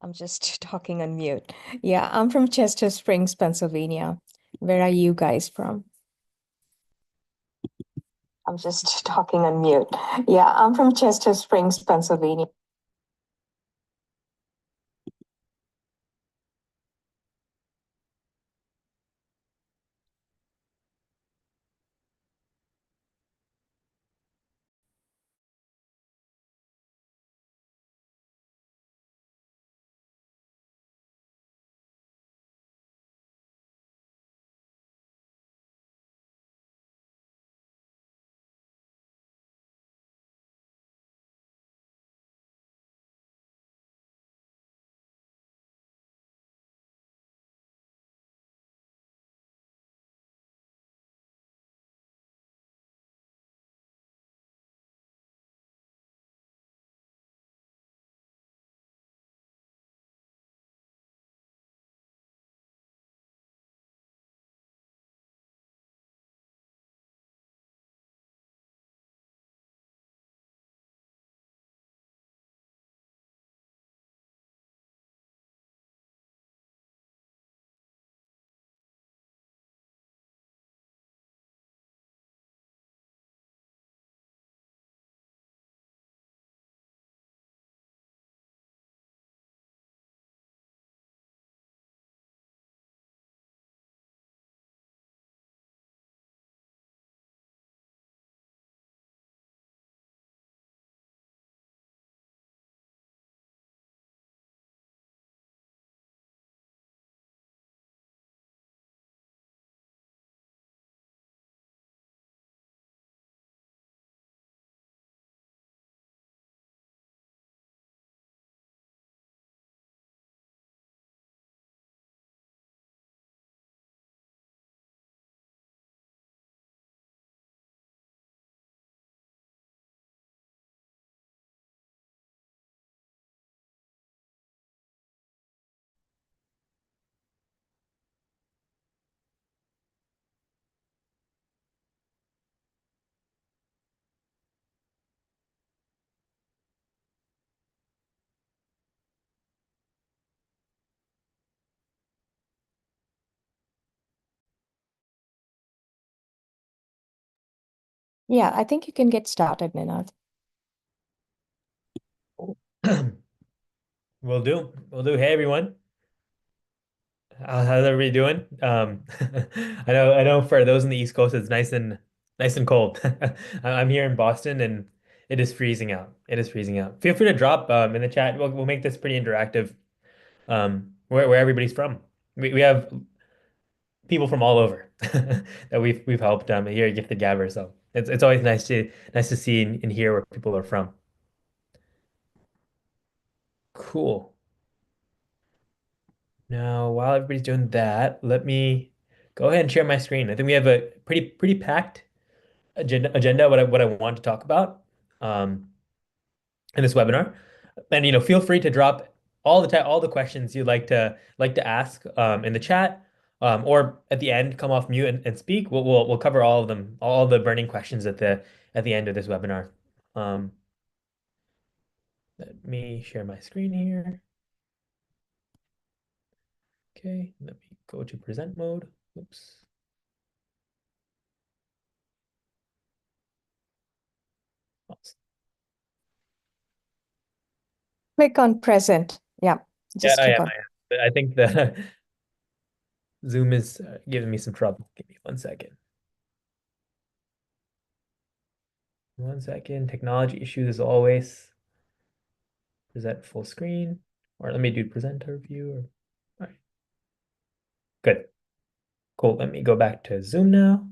I'm just talking on mute. Yeah, I'm from Chester Springs, Pennsylvania. Where are you guys from? I'm just talking on mute. Yeah, I'm from Chester Springs, Pennsylvania. Yeah, I think you can get started, Ninad. Will do. Will do. Hey everyone. How's everybody doing? I know for those in the East Coast it's nice and cold. I'm here in Boston and it is freezing out. It is freezing out. Feel free to drop in the chat. We'll make this pretty interactive. Where everybody's from. We have people from all over that we've helped here at Gifted Gabber. So it's always nice to see and hear where people are from. Cool. Now, while everybody's doing that, let me go ahead and share my screen. I think we have a pretty packed agenda what I want to talk about um, in this webinar. And feel free to drop all the questions you'd like to ask in the chat, or at the end, come off mute and speak. We'll cover all of them, all the burning questions at the end of this webinar. Um, Let me share my screen here. Okay, let me go to present mode. Oops. Click on present. Yeah, Yeah, just I click am. on. I am. I think the Zoom is giving me some trouble. Give me 1 second. 1 second. Technology issues as always. Present full screen. Or let me do presenter view. All right. Good. Cool. Let me go back to Zoom now.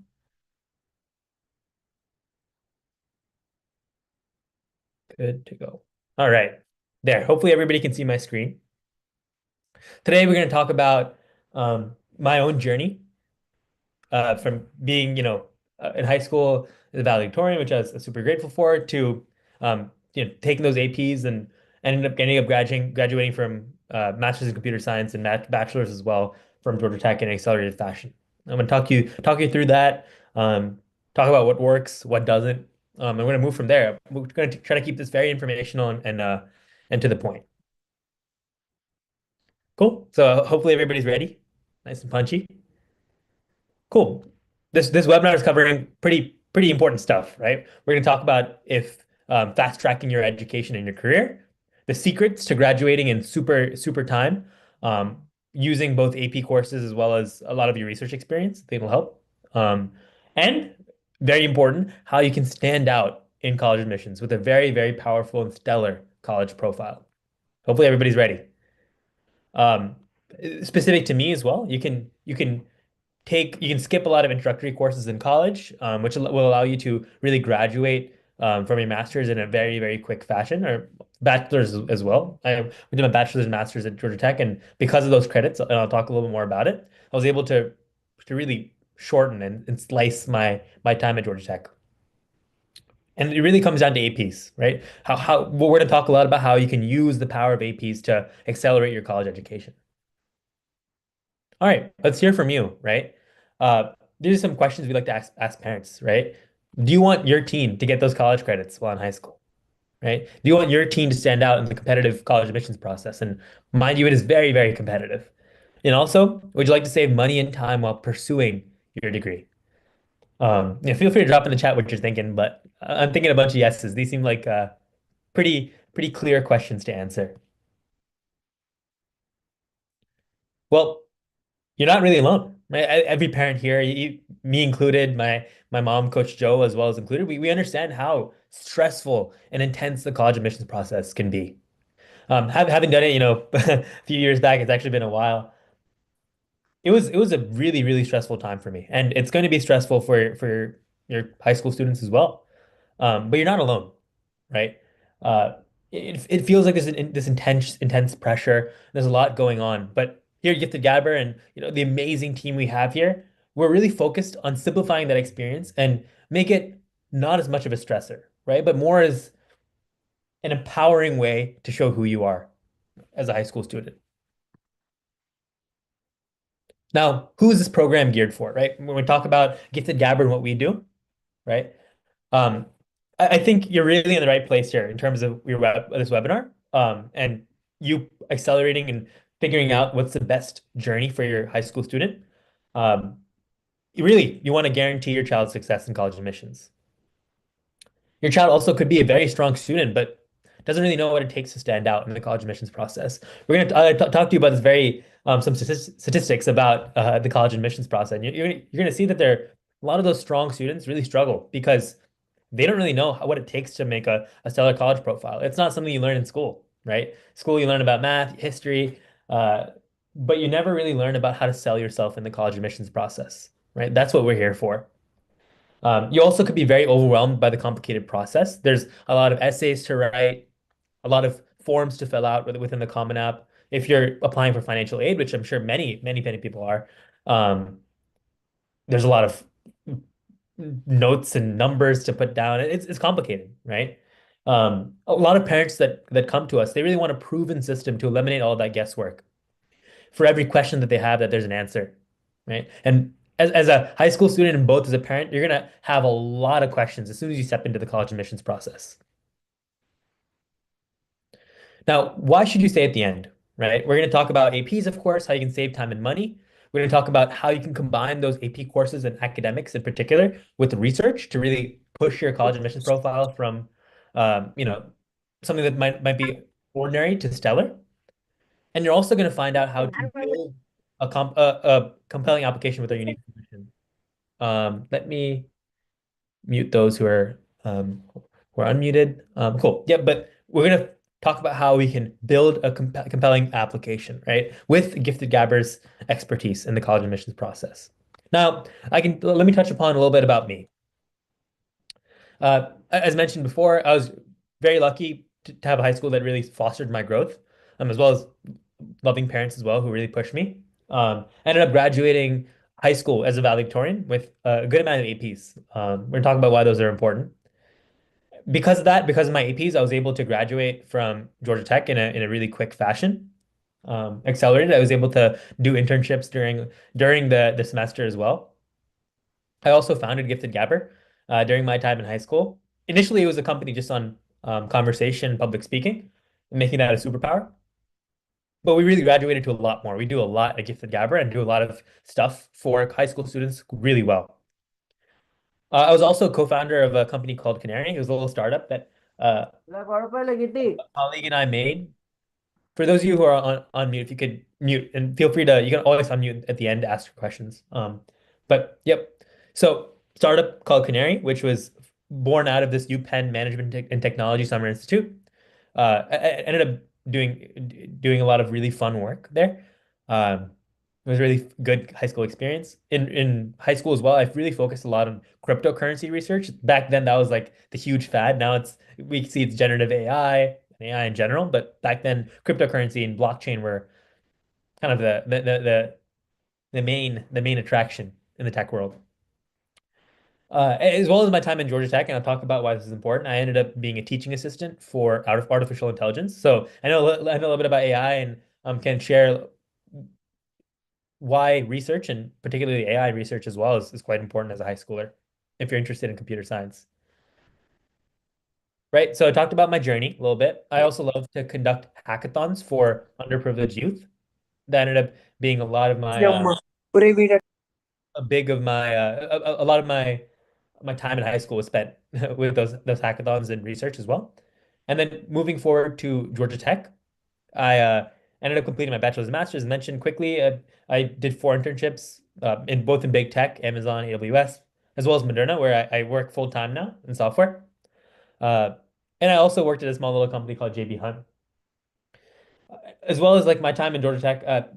Good to go. All right. There. Hopefully everybody can see my screen. Today we're going to talk about my own journey from being, in high school as a valedictorian, which I was super grateful for, to taking those APs and ended up graduating from master's in computer science and bachelor's as well from Georgia Tech in accelerated fashion. I'm going to talk you through that, talk about what works, what doesn't, and we're going to move from there. We're going to try to keep this very informational and to the point. Cool. So hopefully everybody's ready. Nice and punchy. Cool. This webinar is covering pretty important stuff, right? We're going to talk about if fast tracking your education and your career, the secrets to graduating in super time, um, using both AP courses as well as a lot of your research experience. They will help. And very important, how you can stand out in college admissions with a very powerful and stellar college profile. Hopefully everybody's ready. Um, Specific to me as well, you can skip a lot of introductory courses in college, which will allow you to really graduate from your master's in a very quick fashion, or bachelor's as well. We did my bachelor's and master's at Georgia Tech, and because of those credits, and I'll talk a little bit more about it, I was able to really shorten and slice my time at Georgia Tech. And it really comes down to APs, right? Well, we're going to talk a lot about how you can use the power of APs to accelerate your college education. All right, let's hear from you, right? These are some questions we like to ask parents, right? Do you want your teen to get those college credits while in high school, right? Do you want your teen to stand out in the competitive college admissions process? And mind you, it is very competitive. And also, would you like to save money and time while pursuing your degree? Yeah, feel free to drop in the chat what you're thinking, but I'm thinking a bunch of yeses. These seem like pretty clear questions to answer. Well, you're not really alone, right? Every parent here, me included, my mom, Coach Joe, as well as included, we understand how stressful and intense the college admissions process can be. Having done it, a few years back, it's actually been a while. It was a really stressful time for me, and it's going to be stressful for your high school students as well. But you're not alone, right? Uh, it feels like there's this intense pressure. There's a lot going on, but here at Gifted Gabber and the amazing team we have here, we're really focused on simplifying that experience and make it not as much of a stressor, right? But more as an empowering way to show who you are as a high school student. Now, who is this program geared for, right? When we talk about Gifted Gabber and what we do, right? Um, I think you're really in the right place here in terms of this webinar, and you accelerating and figuring out what's the best journey for your high school student. Um, you want to guarantee your child's success in college admissions. Your child also could be a very strong student, but doesn't really know what it takes to stand out in the college admissions process. We're going to talk to you about this some statistics about the college admissions process. And you're going to see that a lot of those strong students really struggle because they don't really know what it takes to make a stellar college profile. It's not something you learn in school, right? School, you learn about math, history, uh, but you never really learn about how to sell yourself in the college admissions process, right? That's what we're here for. You also could be very overwhelmed by the complicated process. There's a lot of essays to write, a lot of forms to fill out within the Common App. If you're applying for financial aid, which I'm sure many people are, um, there's a lot of notes and numbers to put down. It's complicated, right? A lot of parents that come to us, they really want a proven system to eliminate all of that guesswork. For every question that they have, that there's an answer, right? And as a high school student and both as a parent, you're gonna have a lot of questions as soon as you step into the college admissions process. Now, why should you stay at the end, right? We're going to talk about APs, of course, how you can save time and money. We're going to talk about how you can combine those AP courses and academics in particular with research to really push your college admissions profile from, um, you know, something that might be ordinary to stellar. And you're also going to find out how to build a compelling application with our unique solution. Let me mute those who are unmuted. Cool. Yeah, but we're gonna talk about how we can build a compelling application, right? With Gifted Gabber's expertise in the college admissions process. Now, let me touch upon a little bit about me. As mentioned before, I was very lucky to have a high school that really fostered my growth, as well as loving parents as well who really pushed me. I ended up graduating high school as a valedictorian with a good amount of APs. We're gonna talk about why those are important. Because of that, because of my APs, I was able to graduate from Georgia Tech in a really quick fashion. Accelerated. I was able to do internships during the semester as well. I also founded Gifted Gabber during my time in high school. Initially, it was a company just on conversation, public speaking, and making that a superpower. but we really graduated to a lot more. We do a lot at Gifted Gabber and do a lot of stuff for high school students really well. I was also co-founder of a company called Canary. It was a little startup that a colleague and I made. For those of you who are on mute, if you could mute and feel free to, you can always unmute at the end to ask your questions. But yep. So startup called Canary, which was born out of this UPenn Management and Technology Summer Institute. I ended up doing a lot of really fun work there. It was a really good high school experience. In high school as well, I've really focused a lot on cryptocurrency research. Back then, that was like the huge fad. Now we see it's generative AI and AI in general, but back then, cryptocurrency and blockchain were kind of the main attraction in the tech world. As well as my time in Georgia Tech, and I'll talk about why this is important. I ended up being a teaching assistant for artificial intelligence. So I know a little bit about AI and can share why research and particularly AI research as well is quite important as a high schooler if you're interested in computer science. Right. So I talked about my journey a little bit. I also love to conduct hackathons for underprivileged youth. That ended up being a lot of my a big of my a lot of my time in high school was spent with those hackathons and research as well. And then moving forward to Georgia Tech, I ended up completing my bachelor's and master's. As mentioned quickly, I did 4 internships in big tech, Amazon, AWS, as well as Moderna, where I work full time now in software. Uh, and I also worked at a small little company called JB Hunt, as well as like my time in Georgia Tech.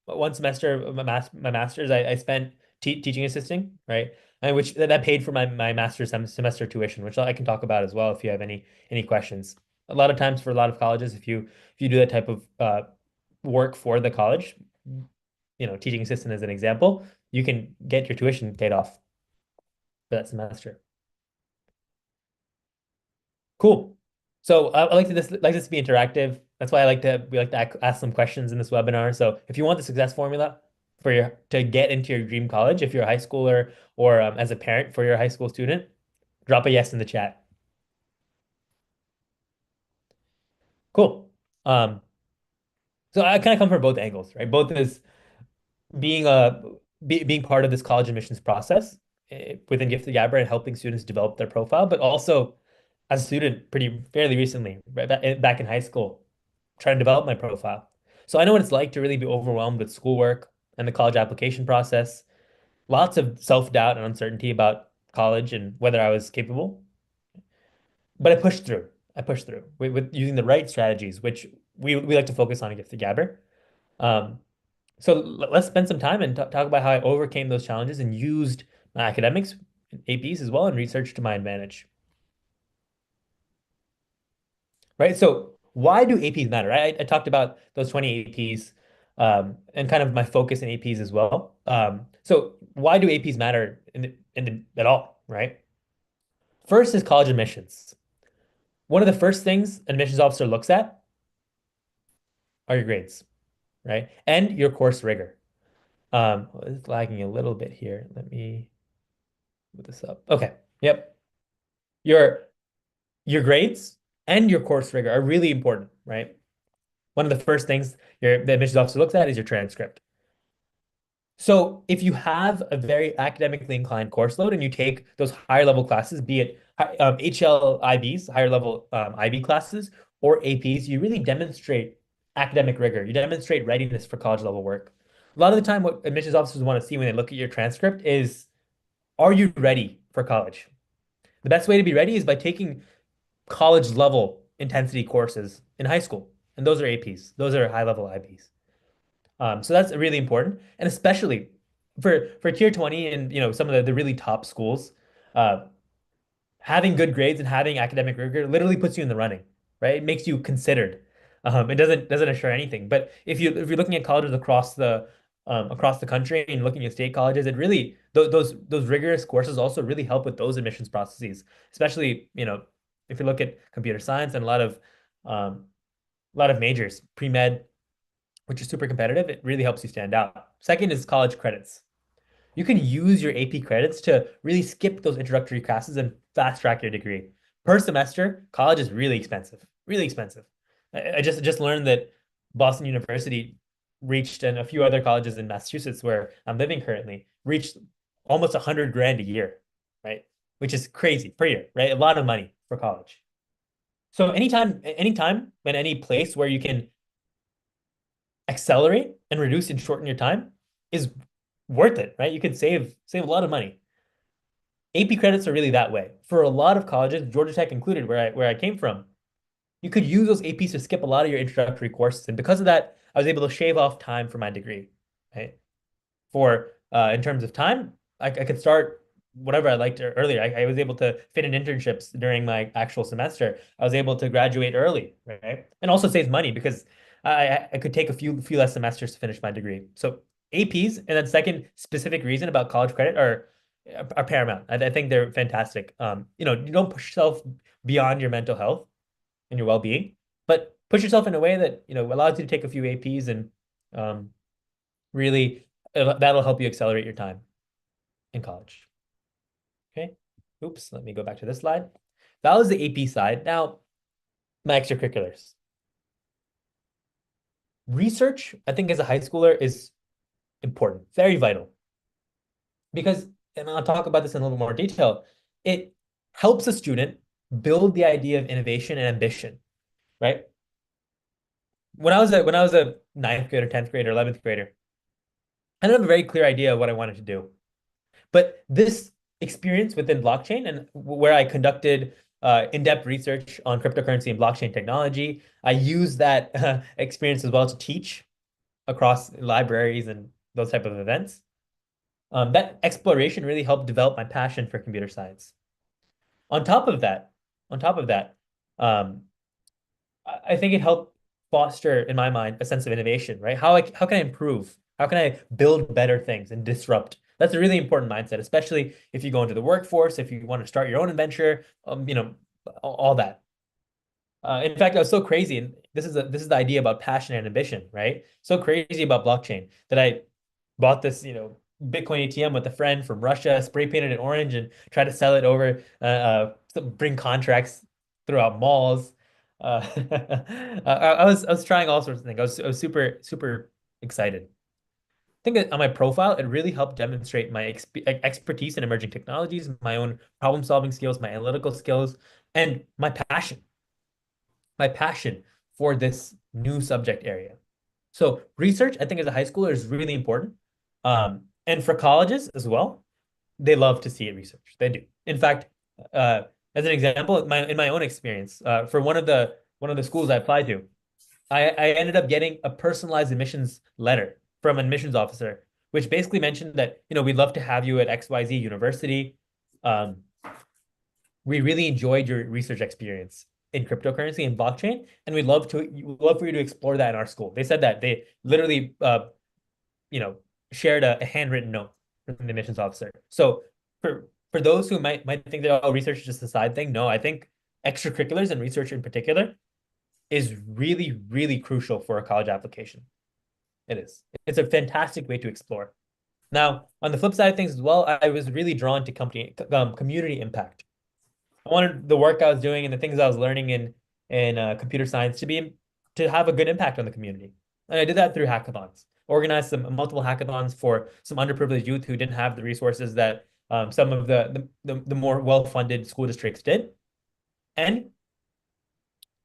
1 semester of my master's, I spent teaching assisting, right? And which that paid for my master's semester tuition, which I can talk about as well if you have any questions. A lot of times for a lot of colleges, if you do that type of work for the college, teaching assistant as an example, you can get your tuition paid off for that semester. Cool. So I like this to be interactive. That's why we like to ask some questions in this webinar. So if you want the success formula for your to get into your dream college, if you're a high schooler or as a parent for your high school student, drop a yes in the chat. Cool. Um, so I kind of come from both angles, right? Both is being being part of this college admissions process within Gifted Gabber and helping students develop their profile, but also as a student pretty fairly recently, right, back in high school, trying to develop my profile. So I know what it's like to really be overwhelmed with schoolwork and the college application process. Lots of self-doubt and uncertainty about college and whether I was capable. But I pushed through. I pushed through with using the right strategies, which we like to focus on in Gifted Gabber. Um, so let's spend some time and talk about how I overcame those challenges and used my academics, APs as well, and research to my advantage. Right? So why do APs matter? Right? I talked about those 20 APs and kind of my focus in APs as well. So why do APs matter at all? Right? First is college admissions. One of the first things an admissions officer looks at are your grades, right? And your course rigor. It's lagging a little bit here. Let me move this up. Okay. Yep. Your your grades and your course rigor are really important, right? One of the first things the admissions officer looks at is your transcript. So if you have a very academically inclined course load and you take those higher level classes, be it HLIBs, higher level IB classes, or APs, you really demonstrate academic rigor. You demonstrate readiness for college level work. A lot of the time, what admissions officers want to see when they look at your transcript is, are you ready for college? The best way to be ready is by taking college level intensity courses in high school. And those are APs. Those are high level IBs. So that's really important. And especially for tier 20 and some of the really top schools, uh, having good grades and having academic rigor literally puts you in the running, right? It makes you considered. It doesn't assure anything. But if you're looking at colleges across the country and looking at state colleges, it really those rigorous courses also really help with those admissions processes, especially if you look at computer science and a lot of majors, pre-med, which is super competitive, it really helps you stand out. Second is college credits. You can use your AP credits to really skip those introductory classes and fast track your degree. Per semester, college is really expensive, really expensive. I just learned that Boston University reached, and a few other colleges in Massachusetts where I'm living currently, reached almost 100 grand a year, right? Which is crazy per year, right? A lot of money for college. So anytime and any place where you can accelerate and reduce and shorten your time is worth it, right? You can save a lot of money. AP credits are really that way. For a lot of colleges, Georgia Tech included, where I came from, you could use those APs to skip a lot of your introductory courses. And because of that, I was able to shave off time for my degree, right? For in terms of time, I could start whatever I liked earlier. I was able to fit in internships during my actual semester. I was able to graduate early, right? And also save money because I could take a few less semesters to finish my degree. So APs, and then second specific reason about college credit are paramount. I think they're fantastic. You don't push yourself beyond your mental health and your well-being, but push yourself in a way that, allows you to take a few APs and um, really that'll help you accelerate your time in college. Okay. Oops, let me go back to this slide. That was the AP side. Now, my extracurriculars. Research, I think as a high schooler is important, very vital. Because, and I'll talk about this in a little more detail, it helps a student build the idea of innovation and ambition, right? When I was a ninth grader, 10th grader, 11th grader, I didn't have a very clear idea of what I wanted to do. But this experience within blockchain and where I conducted in-depth research on cryptocurrency and blockchain technology, I used that experience as well to teach across libraries and those type of events. That exploration really helped develop my passion for computer science. On top of that, on top of that, um, I think it helped foster, in my mind, a sense of innovation, right? How can I improve? How can I build better things and disrupt? That's a really important mindset, especially if you go into the workforce, if you want to start your own adventure, all that. In fact, I was so crazy, and this is the idea about passion and ambition, right? So crazy about blockchain that I bought this, Bitcoin ATM with a friend from Russia, spray painted it orange, and tried to sell it over, bring contracts throughout malls. I was trying all sorts of things. I was super excited. I think that on my profile, it really helped demonstrate my expertise in emerging technologies, my own problem solving skills, my analytical skills, and my passion for this new subject area. So research, I think as a high schooler is really important. And for colleges as well, they love to see it research. They do. In fact, uh, as an example, in my own experience, for one of the schools I applied to, I ended up getting a personalized admissions letter from an admissions officer, which basically mentioned that, we'd love to have you at XYZ University. Um, we really enjoyed your research experience in cryptocurrency and blockchain, and we'd love for you to explore that in our school. They said that they literally you know, shared a handwritten note from the admissions officer. So for those who might think that, oh, research is just a side thing, no, I think extracurriculars and research in particular is really, really crucial for a college application. It is. It's a fantastic way to explore. Now, on the flip side of things as well, I was really drawn to community impact. I wanted the work I was doing and the things I was learning in computer science to have a good impact on the community. And I did that through hackathons. Organized some multiple hackathons for some underprivileged youth who didn't have the resources that some of the more well-funded school districts did. And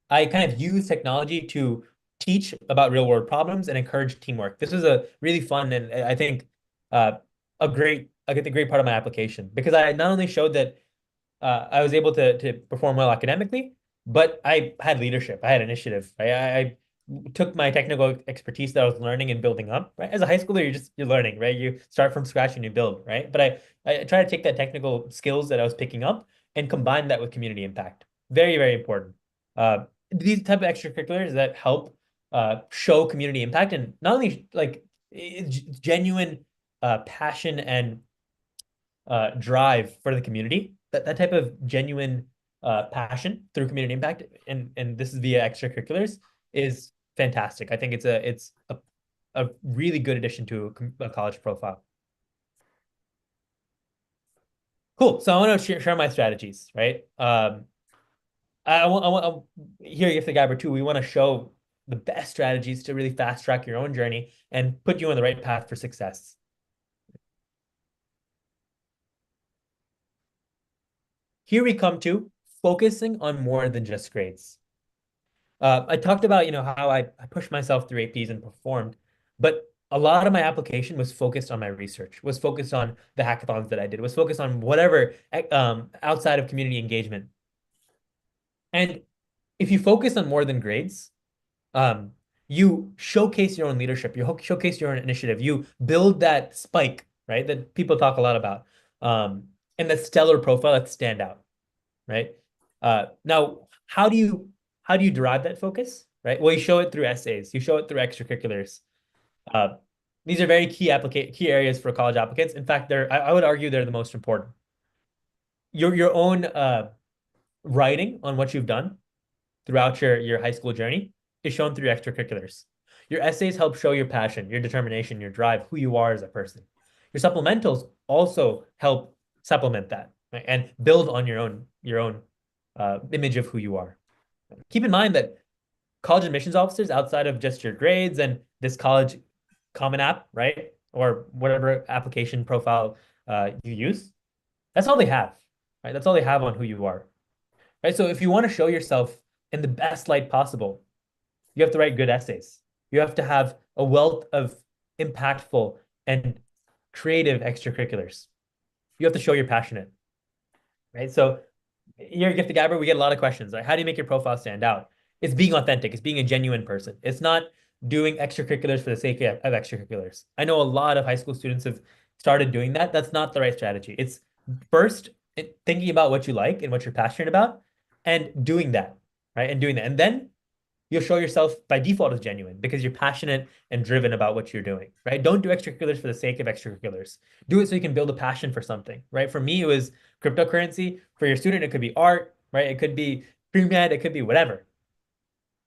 I kind of use technology to teach about real world problems and encourage teamwork. This was a really fun and I think uh, a great part of my application because I not only showed that I was able to perform well academically, but I had leadership. I had initiative. Right? I took my technical expertise that I was learning and building up. Right, as a high schooler, you're learning. Right, you start from scratch and you build. Right, but I try to take that technical skills that I was picking up and combine that with community impact. Very, very important. These type of extracurriculars that help show community impact and not only like genuine passion and drive for the community, that type of genuine passion through community impact, and this is via extracurriculars, is fantastic. I think it's a really good addition to a college profile. Cool. So I want to share my strategies, right? I want here, if the guy or two, we want to show the best strategies to really fast track your own journey and put you on the right path for success. Here we come to focusing on more than just grades. I talked about, how I pushed myself through APs and performed, but a lot of my application was focused on my research, was focused on the hackathons that I did, was focused on whatever outside of community engagement. And if you focus on more than grades, um, you showcase your own leadership, you showcase your own initiative, you build that spike, right? That people talk a lot about, and that stellar profile that stand out, right? Now, how do you derive that focus, right? Well, you show it through essays, you show it through extracurriculars. Uh, these are very key areas for college applicants. In fact, I would argue they're the most important. Your own writing on what you've done throughout your high school journey is shown through extracurriculars. Your essays help show your passion, your determination, your drive, who you are as a person. Your supplementals also help supplement that, right? And build on your own image of who you are. Keep in mind that college admissions officers, outside of just your grades and this college common app, right? Or whatever application profile you use, that's all they have, right? That's all they have on who you are, right? So if you want to show yourself in the best light possible, you have to write good essays. You have to have a wealth of impactful and creative extracurriculars. You have to show you're passionate, right? So here at Gift the Gabber, we get a lot of questions. Like, how do you make your profile stand out? It's being authentic. It's being a genuine person. It's not doing extracurriculars for the sake of extracurriculars. I know a lot of high school students have started doing that. That's not the right strategy. It's first thinking about what you like and what you're passionate about and doing that, right? And doing that. And then you'll show yourself by default as genuine because you're passionate and driven about what you're doing, right? Don't do extracurriculars for the sake of extracurriculars. Do it so you can build a passion for something, right? For me, it was cryptocurrency. For your student, it could be art, right? It could be pre-med, it could be whatever,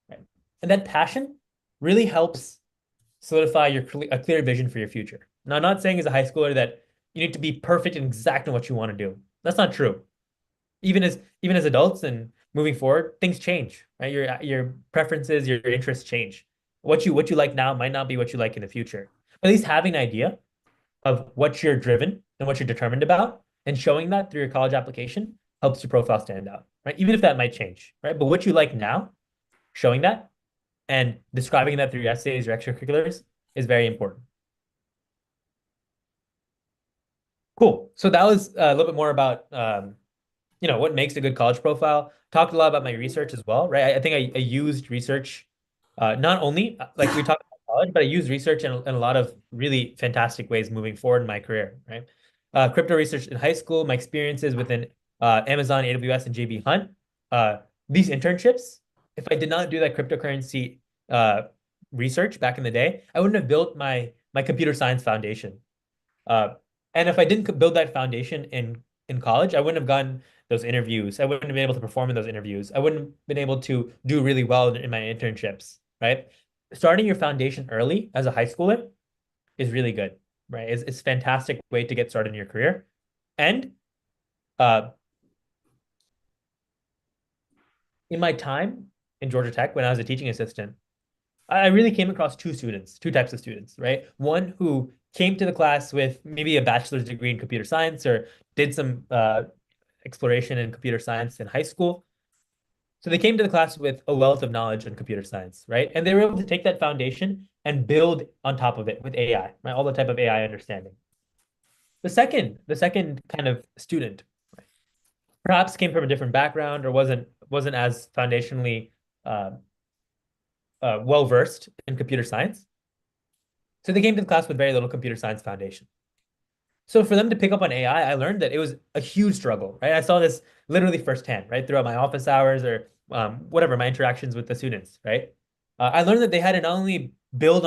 right? And that passion really helps solidify a clear vision for your future. Now, I'm not saying as a high schooler that you need to be perfect and exact in what you want to do. That's not true. Even as adults and moving forward, things change, right? Your preferences, your interests change. What you like now might not be what you like in the future. At least having an idea of what you're driven and what you're determined about and showing that through your college application helps your profile stand out, right? Even if that might change, right? But what you like now, showing that and describing that through your essays or extracurriculars is very important. Cool. So that was a little bit more about what makes a good college profile. Talked a lot about my research as well, right? I think I used research not only like we talked about college, but I used research in a lot of really fantastic ways moving forward in my career, right? Crypto research in high school, my experiences within Amazon, AWS, and JB Hunt. These internships, if I did not do that cryptocurrency research back in the day, I wouldn't have built my computer science foundation. And if I didn't build that foundation in college, I wouldn't have gotten those interviews. I wouldn't have been able to perform in those interviews. I wouldn't have been able to do really well in my internships, right? Starting your foundation early as a high schooler is really good, right? It's a fantastic way to get started in your career. And uh, in my time in Georgia Tech, when I was a teaching assistant, I really came across two types of students, right? One who came to the class with maybe a bachelor's degree in computer science or did some exploration in computer science in high school. So they came to the class with a wealth of knowledge in computer science, right? And they were able to take that foundation and build on top of it with AI, right? All the type of AI understanding. The second kind of student, right, perhaps came from a different background or wasn't as foundationally uh, well versed in computer science. So they came to the class with very little computer science foundation. So for them to pick up on AI, I learned that it was a huge struggle, right? I saw this literally firsthand, right? Throughout my office hours or whatever, my interactions with the students, right? I learned that they had to not only build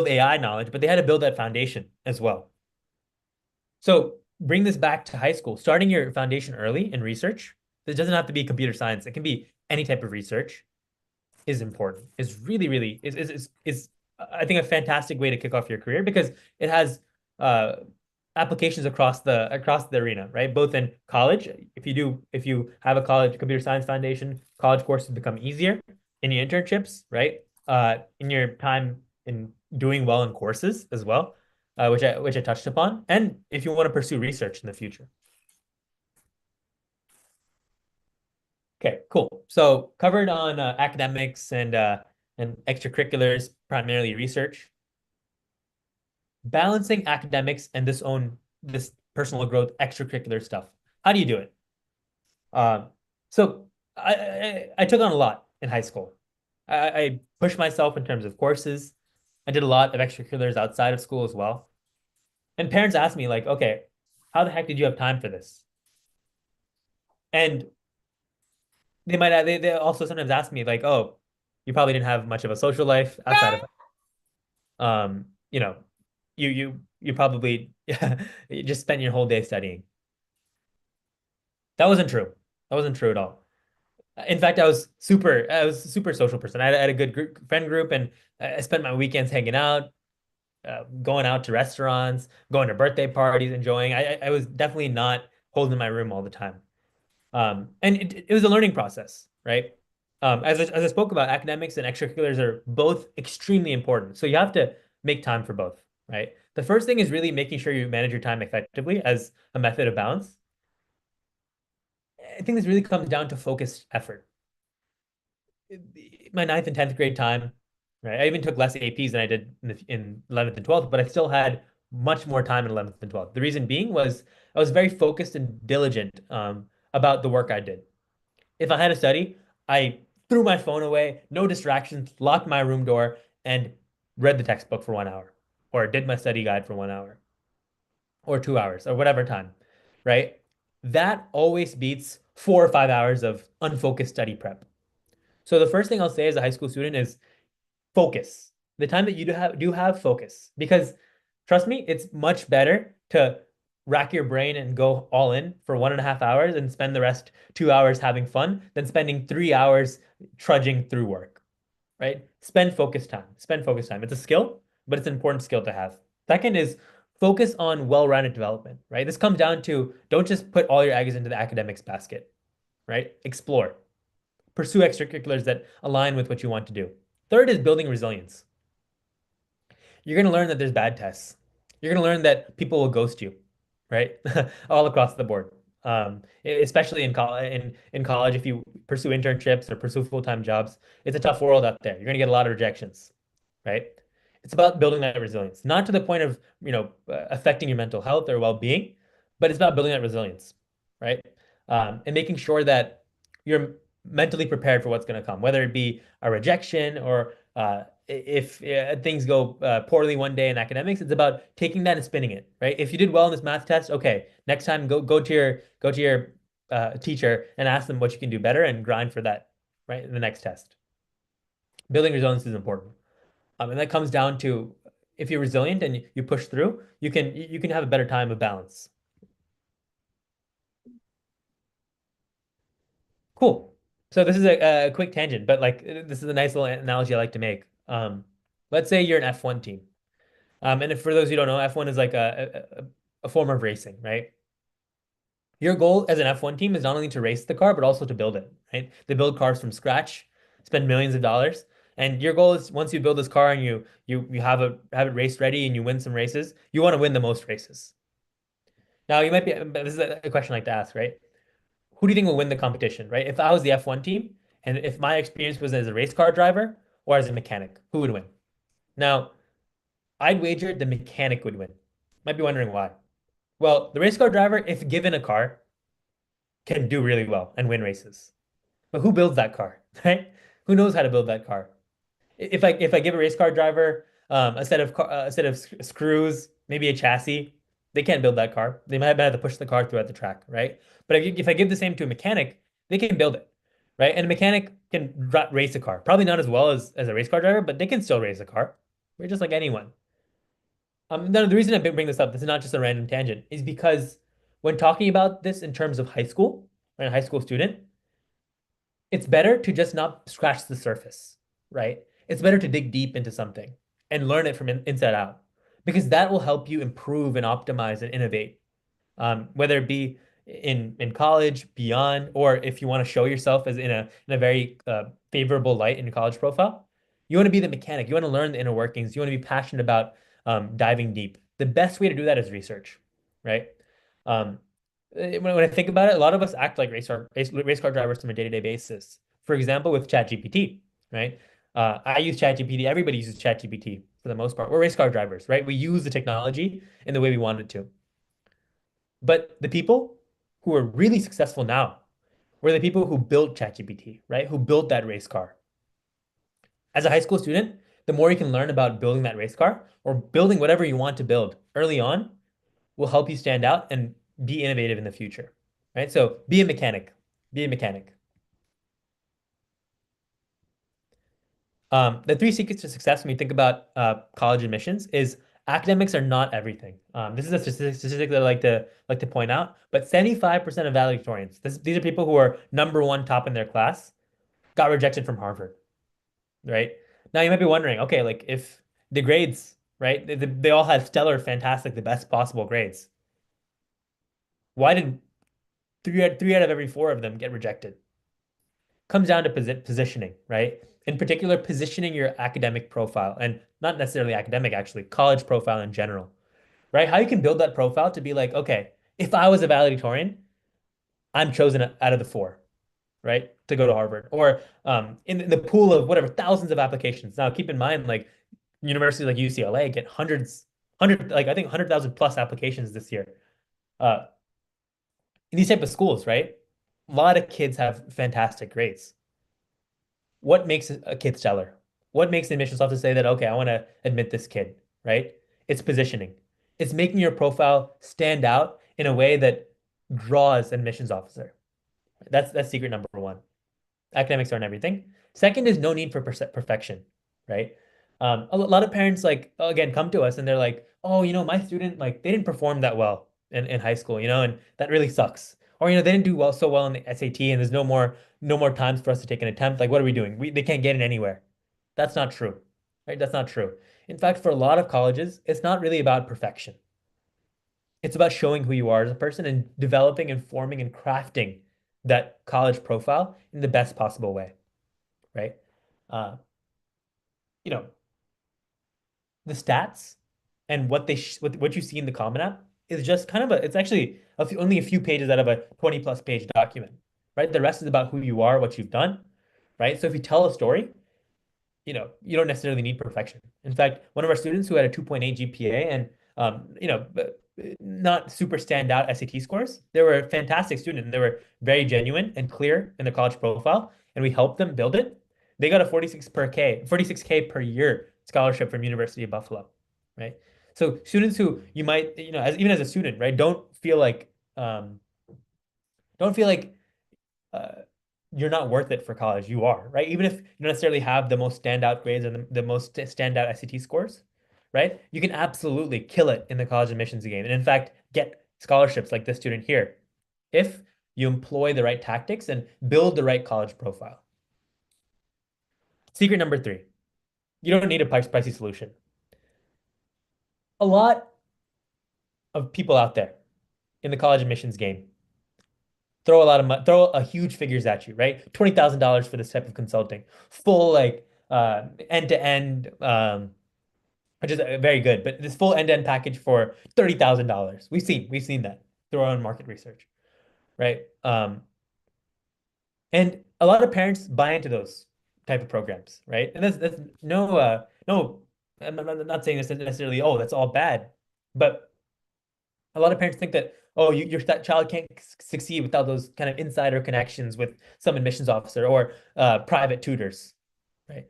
AI knowledge, but they had to build that foundation as well. So bring this back to high school, starting your foundation early in research. It doesn't have to be computer science. It can be any type of research is important, is really, really is I think a fantastic way to kick off your career because it has applications across the arena, right? Both in college, if you have a college computer science foundation, college courses become easier in your internships, right? in your time in doing well in courses as well, which I touched upon, and if you want to pursue research in the future. Okay, cool. So covered on academics and extracurriculars, primarily research, balancing academics and this personal growth, extracurricular stuff. How do you do it? Um, so I took on a lot in high school. I pushed myself in terms of courses. I did a lot of extracurriculars outside of school as well. And parents asked me like, okay, how the heck did you have time for this? And they also sometimes ask me like, oh, you probably didn't have much of a social life outside of you know, you probably you just spent your whole day studying. That wasn't true. That wasn't true at all. In fact, I was a super social person. I had a good friend group, and I spent my weekends hanging out, going out to restaurants, going to birthday parties, enjoying. I was definitely not holding my room all the time. And it was a learning process, right? As I spoke about, academics and extracurriculars are both extremely important. So you have to make time for both, right? The first thing is really making sure you manage your time effectively as a method of balance. I think this really comes down to focused effort. My ninth and 10th grade time, right? I even took less APs than I did in 11th and 12th, but I still had much more time in 11th and 12th. The reason being was I was very focused and diligent about the work I did. If I had to study, I threw my phone away, no distractions, locked my room door, and read the textbook for 1 hour, or did my study guide for 1 hour, or 2 hours, or whatever time, right? That always beats 4 or 5 hours of unfocused study prep. So the first thing I'll say as a high school student is focus. The time that you do have focus, because trust me, it's much better to rack your brain and go all in for 1.5 hours and spend the rest 2 hours having fun than spending 3 hours trudging through work, right? Spend focus time. Spend focus time. It's a skill, but it's an important skill to have. Second is focus on well-rounded development, right? This comes down to don't just put all your eggs into the academics basket, right? Explore. Pursue extracurriculars that align with what you want to do. Third is building resilience. You're going to learn that there's bad tests. You're going to learn that people will ghost you, right? All across the board. Especially in college, if you pursue internships or pursue full-time jobs, it's a tough world out there. You're going to get a lot of rejections, right? It's about building that resilience, not to the point of, affecting your mental health or well-being, but it's about building that resilience, right? And making sure that you're mentally prepared for what's going to come, whether it be a rejection or if things go poorly one day in academics, it's about taking that and spinning it, right? If you did well in this math test, okay, next time go to your teacher and ask them what you can do better and grind for that, right? In the next test. Building resilience is important. And that comes down to if you're resilient and you push through, you can have a better time of balance. Cool. So this is a quick tangent, but like this is a nice little analogy I like to make. Let's say you're an F1 team. And if for those who don't know, F1 is like a form of racing, right? Your goal as an F1 team is not only to race the car, but also to build it, right? They build cars from scratch, spend millions of dollars. And your goal is once you build this car and you have it race ready and you win some races, you want to win the most races. Now you might be this is a question I like to ask, right? Who do you think will win the competition, right? If I was the F1 team and if my experience was as a race car driver or as a mechanic, who would win? Now, I'd wager the mechanic would win. Might be wondering why. Well, the race car driver, if given a car, can do really well and win races. But who builds that car, right? Who knows how to build that car? If I give a race car driver a set of screws, maybe a chassis, they can't build that car. They might have to push the car throughout the track, right? But if I give the same to a mechanic, they can build it, right? And a mechanic can race a car. Probably not as well as a race car driver, but they can still race a car. We're just like anyone. The reason I bring this up, this is not just a random tangent, is because when talking about this in terms of high school, or a high school student, it's better to just not scratch the surface, right? It's better to dig deep into something and learn it from inside out because that will help you improve and optimize and innovate. Whether it be in college, beyond, or if you want to show yourself as in a very favorable light in your college profile, You want to be the mechanic. You want to learn the inner workings. You want to be passionate about diving deep. The best way to do that is research, right? Um, when I think about it, a lot of us act like race car drivers on a day-to-day basis. For example, with ChatGPT, right? I use ChatGPT. Everybody uses ChatGPT for the most part. We're race car drivers, right? We use the technology in the way we want it to. But the people who are really successful now were the people who built ChatGPT, right? Who built that race car. As a high school student, the more you can learn about building that race car or building whatever you want to build early on will help you stand out and be innovative in the future, right? So be a mechanic. Be a mechanic. The three secrets to success when we think about college admissions is academics are not everything. This is a statistic that I like to point out, but 75% of valedictorians, these are people who are number one top in their class, got rejected from Harvard, right? Now you might be wondering, okay, like if the grades, right? They all had stellar, fantastic, the best possible grades. Why did three out of every four of them get rejected? Comes down to positioning, right? In particular, positioning your academic profile and not necessarily academic, actually, college profile in general, right? How you can build that profile to be like, okay, if I was a valedictorian, I'm chosen out of the four, right, to go to Harvard, or in the pool of whatever thousands of applications. Now, keep in mind, like universities like UCLA get like I think 100,000 plus applications this year. Uh, in these type of schools, right? A lot of kids have fantastic grades. What makes a kid stellar? What makes the admissions officer say that, okay, I want to admit this kid, right? It's positioning. It's making your profile stand out in a way that draws an admissions officer. That's secret number one. Academics aren't everything. Second is no need for perfection, right? A lot of parents like again come to us and they're like, oh, my student like they didn't perform that well in high school, and that really sucks. Or they didn't do so well in the SAT and there's no more times for us to take an attempt. Like, what are we doing? They can't get in anywhere. That's not true, right? That's not true. In fact, for a lot of colleges, it's not really about perfection. It's about showing who you are as a person and developing and forming and crafting that college profile in the best possible way, right? Uh, you know, the stats and what you see in the Common App is just kind of it's actually only a few pages out of a 20 plus page document, right? The rest is about who you are, what you've done, right? So if you tell a story, you don't necessarily need perfection. In fact, one of our students who had a 2.8 GPA and not super standout SAT scores, they were a fantastic student and they were very genuine and clear in the college profile, and we helped them build it. They got a 46K per year scholarship from University of Buffalo, right? So students who you might, even as a student, right, don't feel like uh, you're not worth it for college. You are, right? Even if you don't necessarily have the most standout grades and the most standout SAT scores, right? You can absolutely kill it in the college admissions game. And in fact, get scholarships like this student here if you employ the right tactics and build the right college profile. Secret number three, you don't need a pricey solution. A lot of people out there in the college admissions game throw a lot of money, throw a huge figures at you, right? $20,000 for this type of consulting, full like end-to-end, which is very good, but this full end-to-end package for $30,000. We've seen that through our own market research, right? And a lot of parents buy into those type of programs, right? And that's no, I'm not saying this necessarily, oh, that's all bad, but a lot of parents think that, oh, your child can't succeed without those kind of insider connections with some admissions officer or private tutors, right?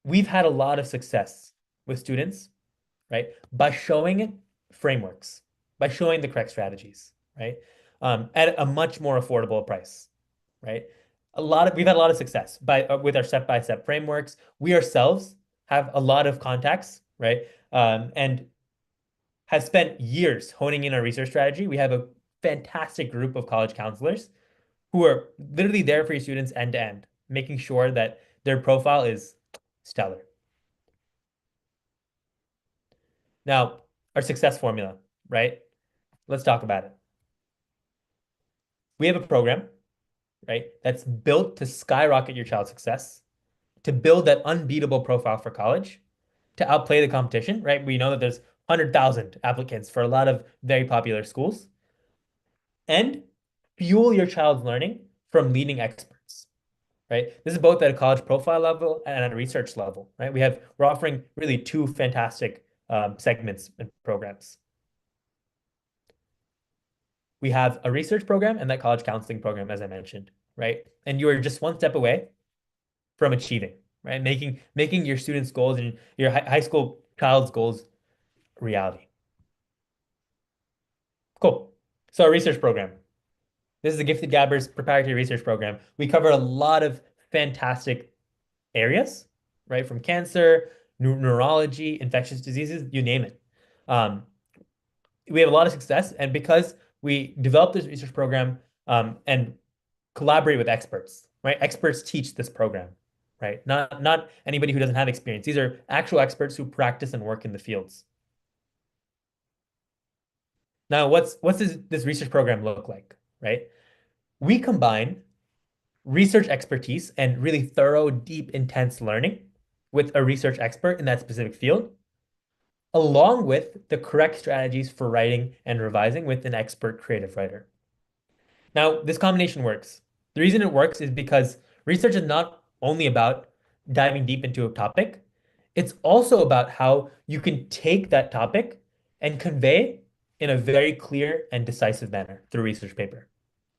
We've had a lot of success with students, right, by showing frameworks, by showing the correct strategies, right, at a much more affordable price, right? We've had a lot of success with our step-by-step frameworks. We ourselves have a lot of contacts, right, and have spent years honing in our research strategy. We have a fantastic group of college counselors who are literally there for your students end to end, making sure that their profile is stellar. Now, our success formula, right? Let's talk about it. We have a program, right, that's built to skyrocket your child's success to build that unbeatable profile for college, to outplay the competition, right? We know that there's 100,000 applicants for a lot of very popular schools, and fuel your child's learning from leading experts, right? This is both at a college profile level and at a research level, right? We're offering really two fantastic segments and programs. We have a research program and that college counseling program, as I mentioned, right? And you are just one step away from achieving, right? Making your students' goals and your high school child's goals reality. Cool. So our research program. This is the Gifted Gabbers proprietary research program. We cover a lot of fantastic areas, right? From cancer, neurology, infectious diseases, you name it. Um, we have a lot of success, and because we developed this research program and collaborate with experts, right? Experts teach this program, right? Not anybody who doesn't have experience. These are actual experts who practice and work in the fields. Now, what's this research program look like, right? We combine research expertise and really thorough, deep, intense learning with a research expert in that specific field, along with the correct strategies for writing and revising with an expert creative writer. Now, this combination works. The reason it works is because research is not only about diving deep into a topic, it's also about how you can take that topic and convey in a very clear and decisive manner through a research paper,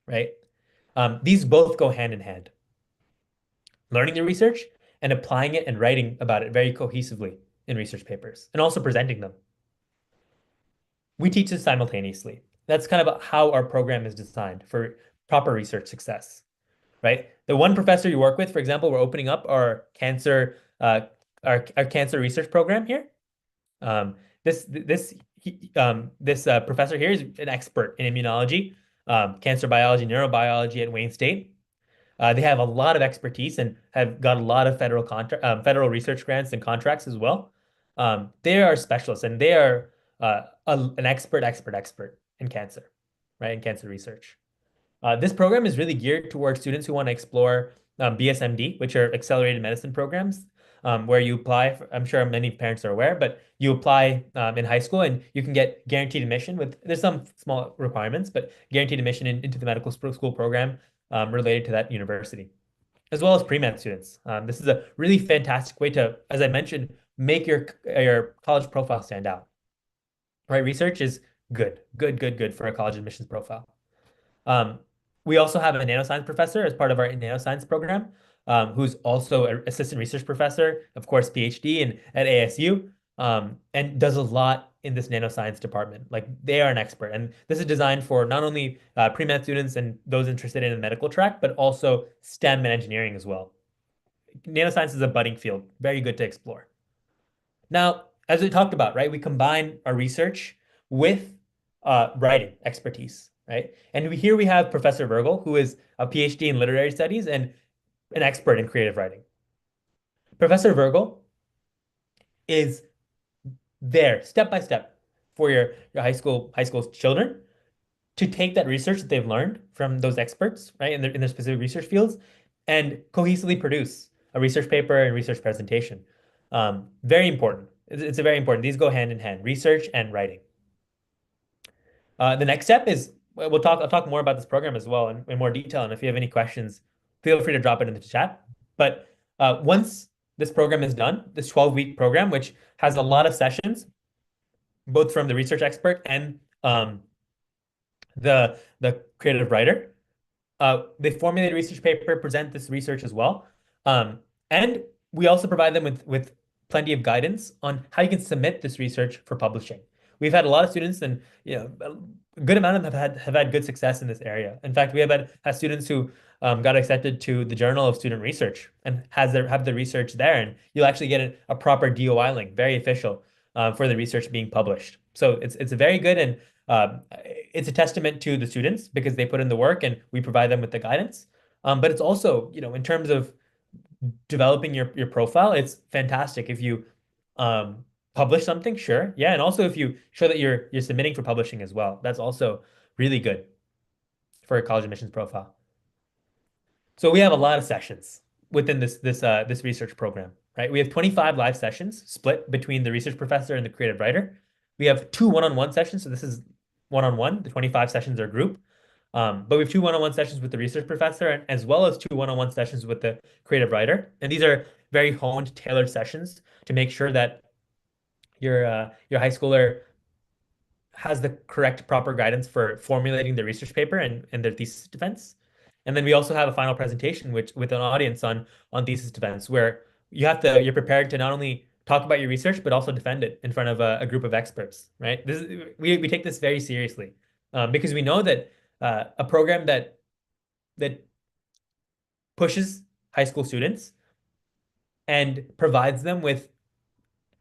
right? These both go hand in hand. Learning the research and applying it and writing about it very cohesively in research papers and also presenting them. We teach this simultaneously. That's kind of how our program is designed for proper research success, right? The one professor you work with, for example, we're opening up our cancer cancer research program here. This professor here is an expert in immunology, cancer biology, neurobiology at Wayne State. They have a lot of expertise and have got a lot of federal research grants and contracts as well. They are specialists and they are an expert in cancer, right? In cancer research. This program is really geared towards students who want to explore BSMD, which are accelerated medicine programs, where you apply for, I'm sure many parents are aware, but you apply in high school and you can get guaranteed admission there's some small requirements, but guaranteed admission into the medical school program related to that university, as well as pre-med students. This is a really fantastic way to, as I mentioned, make your college profile stand out, right? Research is good for a college admissions profile. Um, we also have a nanoscience professor as part of our nanoscience program, who's also an assistant research professor, of course, PhD at ASU, and does a lot in this nanoscience department. Like they are an expert. And this is designed for not only pre-med students and those interested in the medical track, but also STEM and engineering as well. Nanoscience is a budding field, very good to explore. Now, as we talked about, right, we combine our research with writing expertise, right? And here we have Professor Virgil, who is a PhD in literary studies and an expert in creative writing. Professor Virgil is there step by step for your high school children to take that research that they've learned from those experts, right, in their specific research fields, and cohesively produce a research paper and research presentation. Very important. It's a very important. These go hand in hand, research and writing. The next step is I'll talk more about this program as well in more detail. And if you have any questions, feel free to drop it in the chat. But once this program is done, this 12-week program, which has a lot of sessions, both from the research expert and the creative writer, they formulate a research paper, present this research as well. And we also provide them with plenty of guidance on how you can submit this research for publishing. We've had a lot of students and a good amount of them have had good success in this area. In fact, we have students who got accepted to the Journal of Student Research and have the research there, and you'll actually get a proper DOI link, very official, for the research being published. So it's a very good and it's a testament to the students because they put in the work and we provide them with the guidance. But it's also, in terms of developing your profile, it's fantastic if you publish something, sure. Yeah, and also if you show that you're submitting for publishing as well. That's also really good for a college admissions profile. So we have a lot of sessions. within this research program, right? We have 25 live sessions split between the research professor and the creative writer. We have two one-on-one sessions, so this is one-on-one. The 25 sessions are group. But we have two one-on-one sessions with the research professor, and as well as two one-on-one sessions with the creative writer. And these are very honed, tailored sessions to make sure that your high schooler has the correct, proper guidance for formulating the research paper and their thesis defense. And then we also have a final presentation, which with an audience on thesis defense, where you're prepared to not only talk about your research, but also defend it in front of a group of experts, right? We take this very seriously, because we know that a program that pushes high school students and provides them with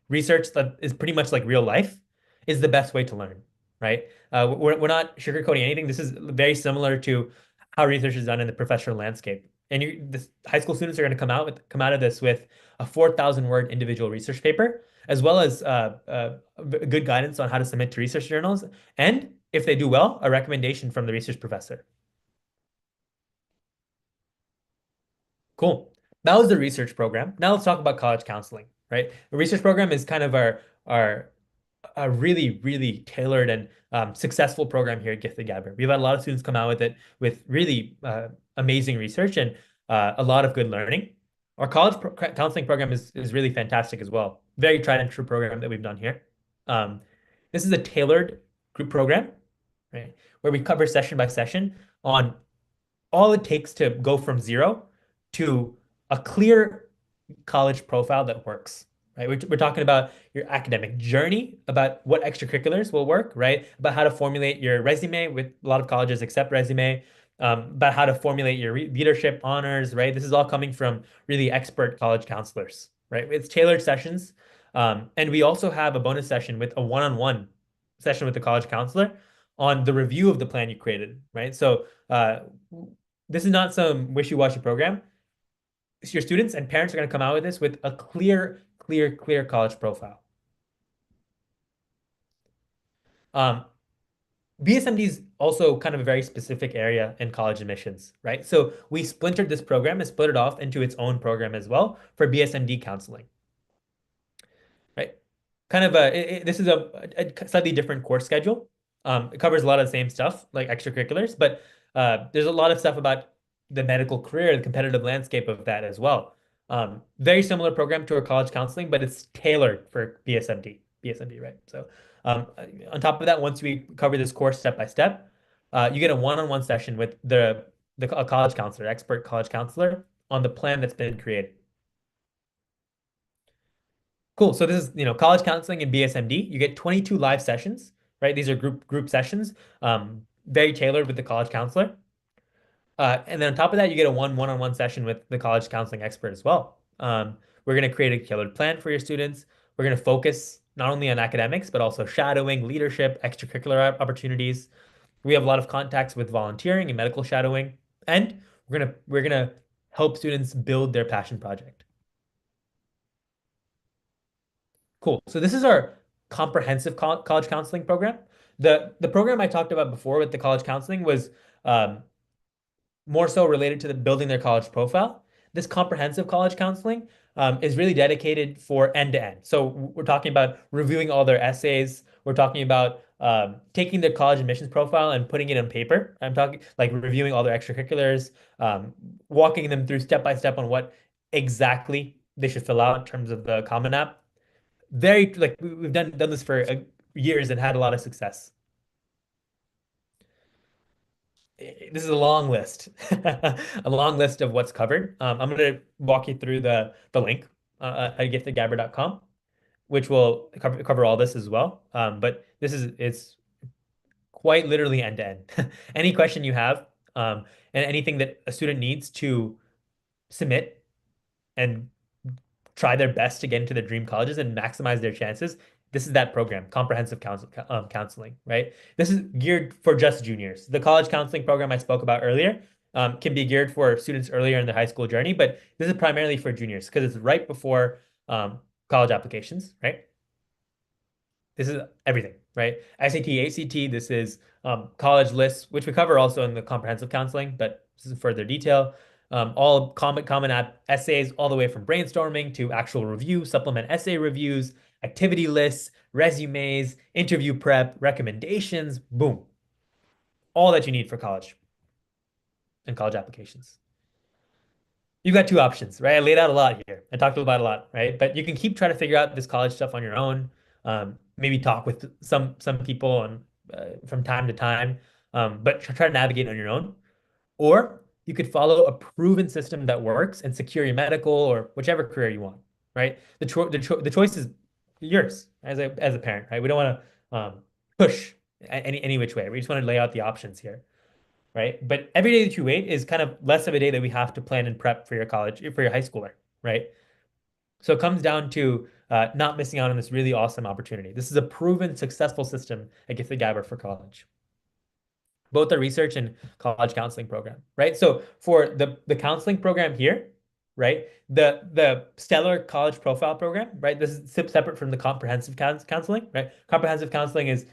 research that is pretty much like real life is the best way to learn, right? We're not sugarcoating anything. This is very similar to how research is done in the professional landscape. And this high school students are going to come out of this with a 4,000 word individual research paper, as well as good guidance on how to submit to research journals, and if they do well, a recommendation from the research professor. Cool. That was the research program. Now let's talk about college counseling, right? The research program is kind of our a really, really tailored and successful program here at Gifted Gabber. We've had a lot of students come out with it with really amazing research and a lot of good learning. Our counseling program is really fantastic as well. Very tried and true program that we've done here. Um, this is a tailored group program, right? Where we cover session by session on all it takes to go from zero to a clear college profile that works, right? We're talking about your academic journey, about what extracurriculars will work, right? About how to formulate your resume, with a lot of colleges accept resume, about how to formulate your leadership honors, right? This is all coming from really expert college counselors, right? It's tailored sessions. And we also have a bonus session with a one-on-one session with the college counselor on the review of the plan you created, right? So this is not some wishy-washy program. Your students and parents are going to come out with this with a clear college profile. BSMD is also kind of a very specific area in college admissions, right? So we splintered this program and split it off into its own program as well for BSMD counseling, right? Kind of this is a slightly different course schedule. It covers a lot of the same stuff like extracurriculars, but there's a lot of stuff about the medical career, the competitive landscape of that as well. Very similar program to our college counseling, but it's tailored for BSMD, right? So on top of that, once we cover this course step by step, you get a one-on-one session with a college counselor, expert college counselor, on the plan that's been created. Cool. So this is, college counseling and BSMD. You get 22 live sessions, right? These are group sessions, very tailored with the college counselor. And then on top of that, you get a one-on-one session with the college counseling expert as well. We're going to create a tailored plan for your students. We're going to focus not only on academics, but also shadowing, leadership, extracurricular opportunities. We have a lot of contacts with volunteering and medical shadowing, and we're gonna help students build their passion project. Cool. So this is our comprehensive college counseling program. The program I talked about before with the college counseling was more so related to building their college profile. This comprehensive college counseling is really dedicated for end to end. So we're talking about reviewing all their essays. We're talking about taking their college admissions profile and putting it on paper. I'm talking like reviewing all their extracurriculars, walking them through step by step on what exactly they should fill out in terms of the Common App. Very like we've done this for years and had a lot of success. This is a long list, a long list of what's covered. I'm going to walk you through the link at giftedgabber.com, which will cover all this as well. But it's quite literally end to end. Any question you have, and anything that a student needs to submit and try their best to get into the dream colleges and maximize their chances. This is that program, comprehensive counseling, right? This is geared for just juniors. The college counseling program I spoke about earlier can be geared for students earlier in their high school journey, but this is primarily for juniors because it's right before college applications, right? This is everything, right? SAT, ACT, this is college lists, which we cover also in the comprehensive counseling, but this is further detail. all common app essays, all the way from brainstorming to actual review, supplement essay reviews, activity lists, resumes, interview prep, recommendations, boom. All that you need for college and college applications. You've got two options, right? I laid out a lot here. I talked about a lot, right? But you can keep trying to figure out this college stuff on your own. Maybe talk with some people on from time to time, but try to navigate on your own. Or you could follow a proven system that works and secure your medical or whichever career you want, right? The choice is yours as a parent, right? We don't want to push any which way. We just want to lay out the options here, right? But every day that you wait is kind of less of a day that we have to plan and prep for your college, for your high schooler, right? So it comes down to not missing out on this really awesome opportunity. This is a proven successful system at Gifted Gabber for college, both the research and college counseling program, right? So for the counseling program here, right, the Stellar College Profile program, right, this is separate from the comprehensive counseling, right? Comprehensive counseling is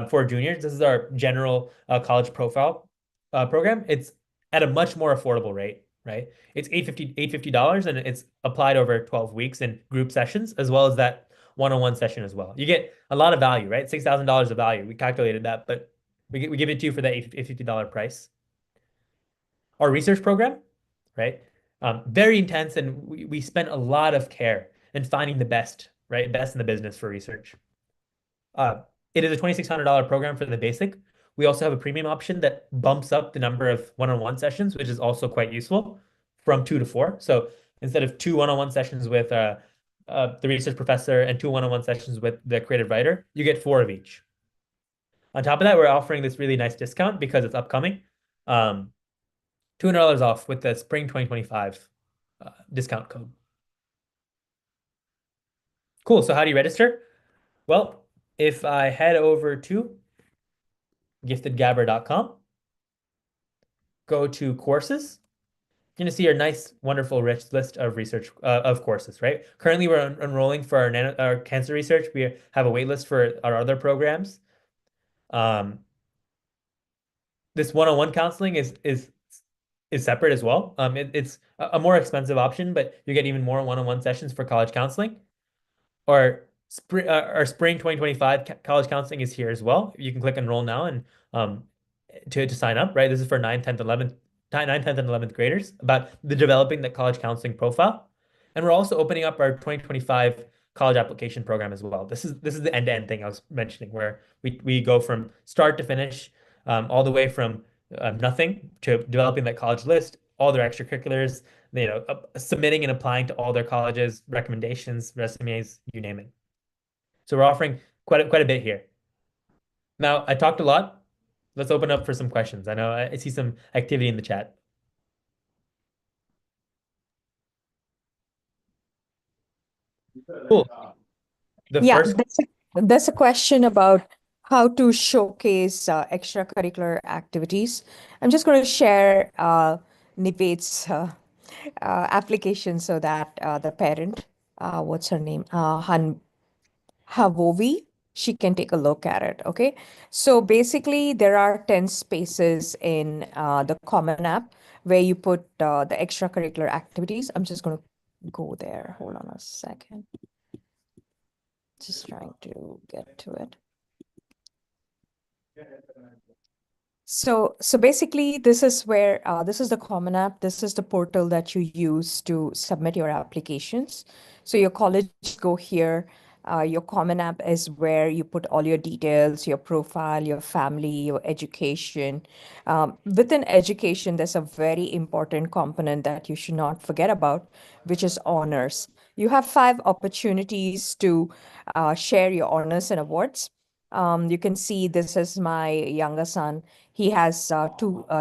for juniors. This is our general college profile program. It's at a much more affordable rate, right? It's $850 and it's applied over 12 weeks in group sessions, as well as that one-on-one session as well. You get a lot of value, right? $6,000 of value. We calculated that, but we give it to you for that $850 price. Our research program, right? Very intense, and we spent a lot of care in finding the best, right? Best in the business for research. It is a $2,600 program for the basic. We also have a premium option that bumps up the number of one-on-one sessions, which is also quite useful, from 2 to 4. So instead of 2 one-on-one sessions with the research professor and 2 one-on-one sessions with the creative writer, you get 4 of each. On top of that, we're offering this really nice discount because it's upcoming. $200 off with the spring 2025 discount code. Cool. So how do you register? Well, if I head over to giftedgabber.com, go to courses, you're going to see our nice, wonderful, rich list of research of courses, right? Currently, we're enrolling for our cancer research. We have a wait list for our other programs. This one-on-one counseling is separate as well. It's a more expensive option, but you get even more one-on-one sessions for college counseling. Our spring 2025 college counseling is here as well. You can click enroll now and to sign up, right? This is for 9th, 10th, 11th, 9th, 10th, and 11th graders about the developing the college counseling profile. And we're also opening up our 2025 college application program as well. This is the end-to-end thing I was mentioning, where we go from start to finish, all the way from nothing to developing that college list, all their extracurriculars, submitting and applying to all their colleges, recommendations, resumes, you name it. So we're offering quite a bit here. Now, I talked a lot. Let's open up for some questions. I know I see some activity in the chat. Cool. The Yeah, first, there's a question about how to showcase extracurricular activities. I'm just going to share Nived's application so that the parent, what's her name, Havovi, she can take a look at it. Okay. So basically, there are 10 spaces in the Common App where you put the extracurricular activities. I'm just going to go there. Hold on a second. Just trying to get to it. So basically, this is where this is the Common App. This is the portal that you use to submit your applications. So your college go here. Your Common App is where you put all your details, your profile, your family, your education. Within education, there's a very important component that you should not forget about, which is honors. You have 5 opportunities to share your honors and awards. You can see this is my younger son. He has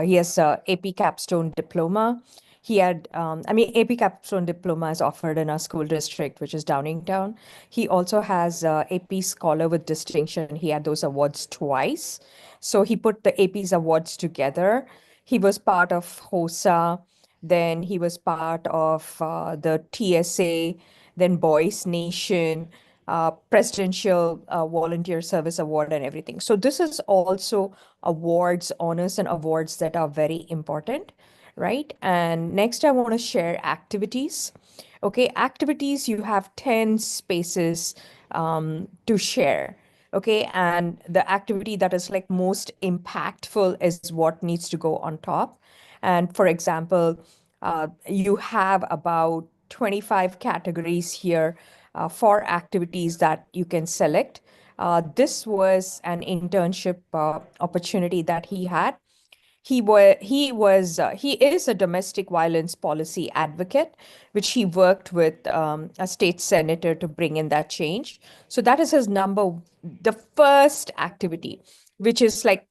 he has AP Capstone diploma. He had, AP Capstone diploma is offered in our school district, which is Downingtown. He also has AP Scholar with distinction. He had those awards twice. So he put the AP's awards together. He was part of HOSA. Then he was part of the TSA, then Boys Nation, Presidential Volunteer Service Award, and everything. So this is also awards, honors, and awards that are very important. right? And next, I want to share activities. Okay, activities, you have 10 spaces to share. Okay, and the activity that is like most impactful is what needs to go on top. And for example, you have about 25 categories here for activities that you can select. This was an internship opportunity that he had. He is a domestic violence policy advocate, which he worked with a state senator to bring in that change. So that is the first activity, which is like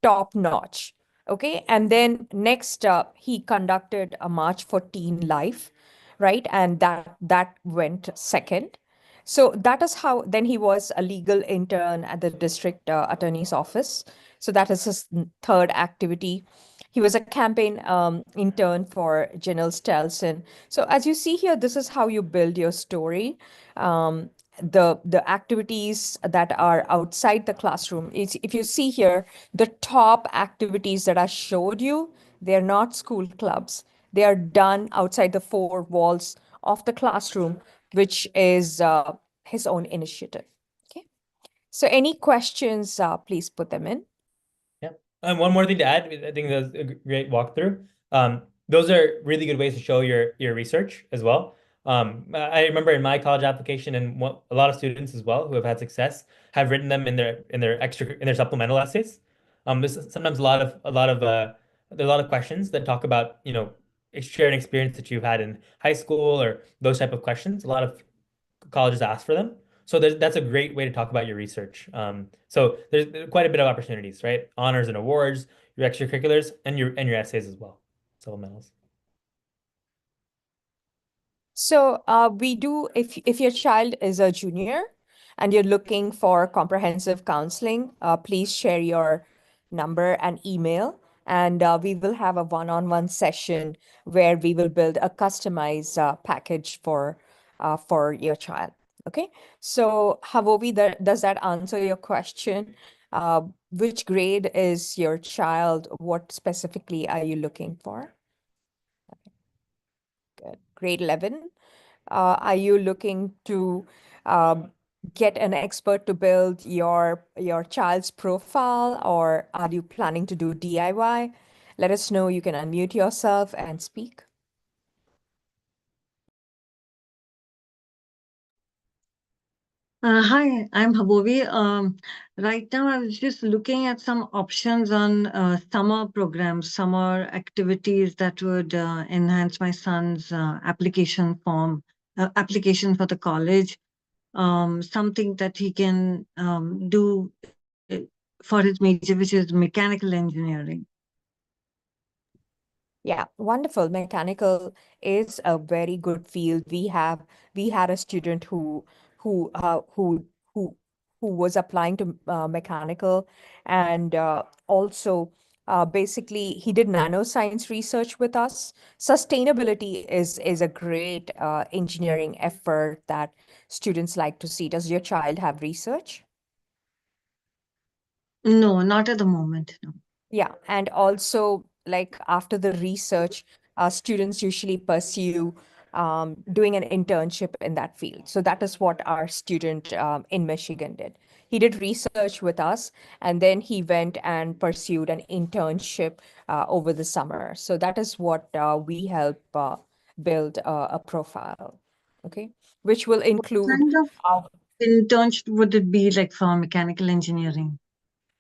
top notch. Okay, and then next he conducted a March for Teen Life, right? And that went second. So that is how then he was a legal intern at the district attorney's office. So that is his third activity. He was a campaign intern for General Stelson. So as you see here, this is how you build your story. Um, the activities that are outside the classroom. If you see here, the top activities that I showed you, they're not school clubs. They are done outside the four walls of the classroom, which is his own initiative. Okay. So any questions, please put them in. Yeah. One more thing to add, I think that's a great walkthrough. Those are really good ways to show your research as well. I remember in my college application, and a lot of students as well who have had success have written them in their supplemental essays. There's sometimes there are a lot of questions that talk about, sharing experience that you've had in high school or those type of questions. A lot of colleges ask for them. So that's a great way to talk about your research. So there's quite a bit of opportunities, right? Honors and awards, your extracurriculars, and your essays as well. Supplementals. So we do, if your child is a junior and you're looking for comprehensive counseling, please share your number and email, and we will have a one-on-one session where we will build a customized package for your child. Okay. So Havovi, does that answer your question? Which grade is your child? What specifically are you looking for? Good. Grade 11. Are you looking to um, get an expert to build your child's profile, or are you planning to do DIY? Let us know. You can unmute yourself and speak. Hi, I'm Habovi. Right now, I was just looking at some options on summer programs, summer activities that would enhance my son's application for the college. Something that he can do for his major, which is mechanical engineering. Yeah, wonderful. Mechanical is a very good field. We had a student who uh, who who who was applying to mechanical, and also basically he did nanoscience research with us. Sustainability is a great engineering effort that students like to see. Does your child have research? No, not at the moment. No. Yeah, and also like after the research, students usually pursue doing an internship in that field. So that is what our student in Michigan did. He did research with us, and then he went and pursued an internship over the summer. So that is what we help build a profile, okay, which will What include kind of uh, internship would it be like for mechanical engineering?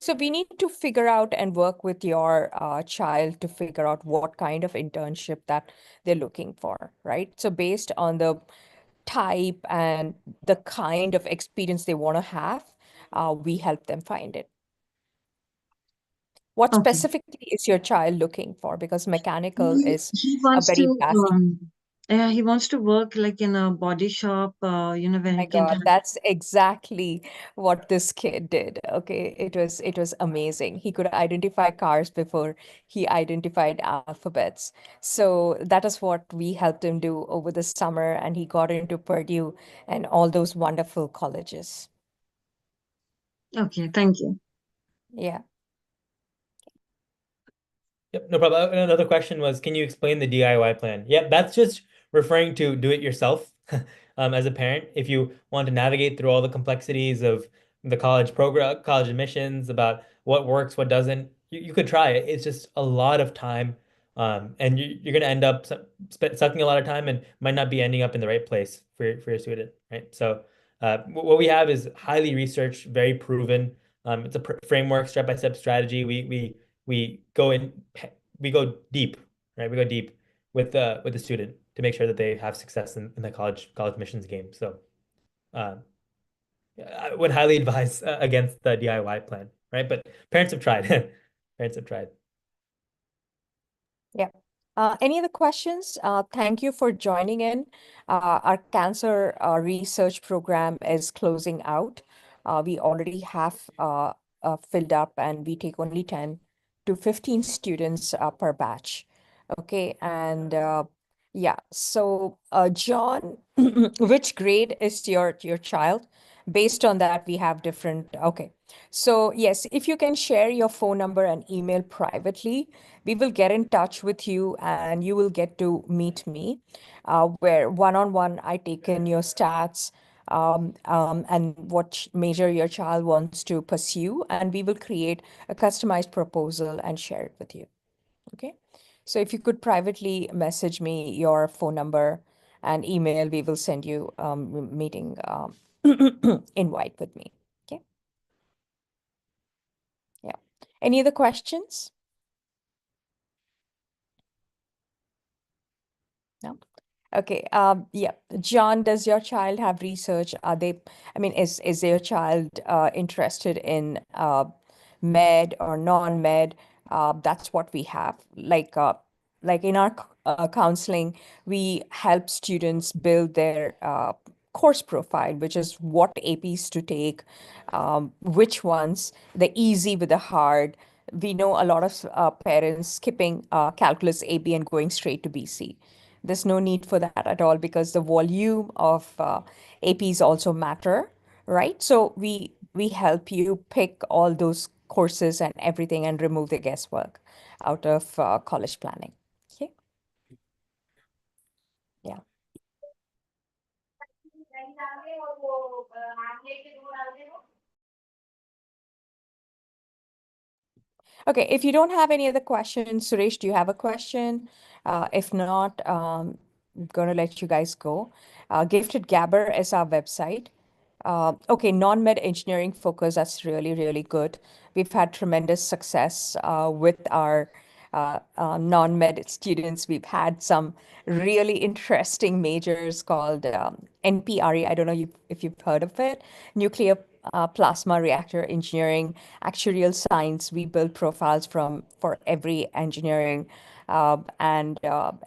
so we need to figure out and work with your child to figure out what kind of internship that they're looking for, right? So based on the type and the kind of experience they want to have, we help them find it. What Okay. specifically is your child looking for? Because mechanical He is he a wants very to vast. yeah, he wants to work like in a body shop, where My he can God, have. that's exactly what this kid did. Okay, it was amazing. He could identify cars before he identified alphabets. So that is what we helped him do over the summer, and he got into Purdue and all those wonderful colleges. Okay, thank you. Yeah. Yep, no problem. Another question was, can you explain the DIY plan? Yep, that's just referring to do it yourself. As a parent, if you want to navigate through all the complexities of the college program, college admissions, about what works, what doesn't, you could try it. It's just a lot of time, and you're going to end up sucking a lot of time and might not be ending up in the right place for your student, right? So, what we have is highly researched, very proven. It's a framework, step-by-step strategy. We go in, we go deep, right? We go deep with the student to make sure that they have success in the college missions game. So uh, I would highly advise against the DIY plan, right? But parents have tried. Parents have tried. Yeah. Any other questions? Thank you for joining in. Our cancer research program is closing out. We already have filled up, and we take only 10 to 15 students per batch. Okay. And yeah, so John, which grade is your child? Based on that, we have different. Okay. So yes, if you can share your phone number and email privately, we will get in touch with you and you will get to meet me, where one-on-one I take in your stats, and what major your child wants to pursue, and we will create a customized proposal and share it with you. Okay. So if you could privately message me your phone number and email, we will send you meeting invite with me. Okay. Yeah. Any other questions? No? Okay. Yeah. John, does your child have research? I mean, is your child interested in med or non-med? That's what we have. Like in our counseling, we help students build their course profile, which is what APs to take, which ones, the easy with the hard. We know a lot of parents skipping calculus AB and going straight to BC. There's no need for that at all because the volume of APs also matter, right? So we help you pick all those courses and everything and remove the guesswork out of college planning. Okay. Yeah. Okay, if you don't have any other questions, Suresh, do you have a question? If not, I'm going to let you guys go. Gifted Gabber is our website. Okay, non-med engineering focus, that's really, really good. We've had tremendous success with our non-med students. We've had some really interesting majors called NPRE. I don't know if you've heard of it. Nuclear Plasma Reactor Engineering, Actuarial Science. We build profiles for every engineering and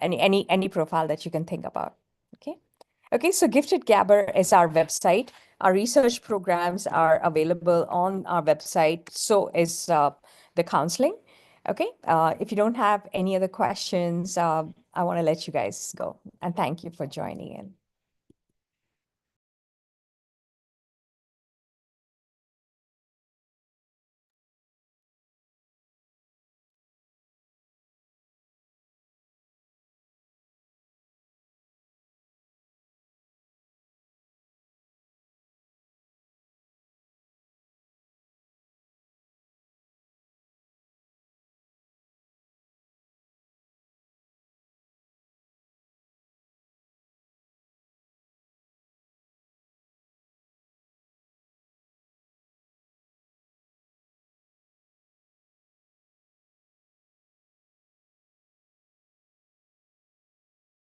any profile that you can think about. Okay. Okay, so Gifted Gabber is our website. Our research programs are available on our website. So is the counseling. Okay, if you don't have any other questions, I want to let you guys go. And thank you for joining in.